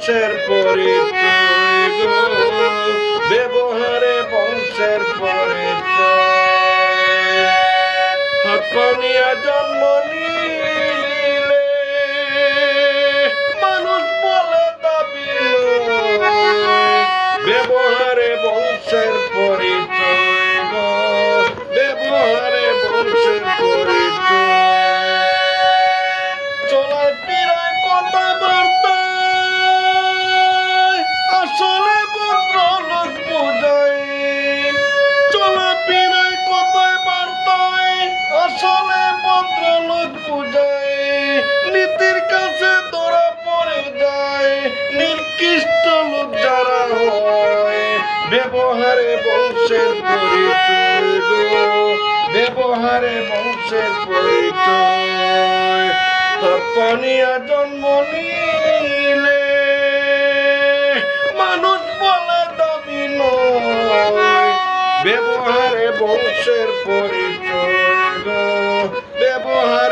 বংশের পরিচয় গো, ব্যবহারে বংশের পরিচয়। হাত পা নিয়া জন্ম নিলে মানুষ বলে দাবি লয়, ব্যবহারে বংশের পরিচয় গো, ব্যবহারে বংশের পরিচয়। চলায় ফিরায় কথাবার্তায় আসলে ভদ্রলোক বোঝায়, চলা ফিরায় কথাবার্তায় আসলে ভদ্রলোক বোঝায়, নীতির কাছে ধরা পড়ে যায় নিকৃষ্ট লোক যারা হয়, ব্যবহারে বংশের পরিচয় গো, ব্যবহারে বংশের পরিচয়। হাত পা নিয়া জন্ম নিলে মানুষ বলে দাবি নয়, ব্যবহারে বংশের পরিচয় গো, ব্যবহার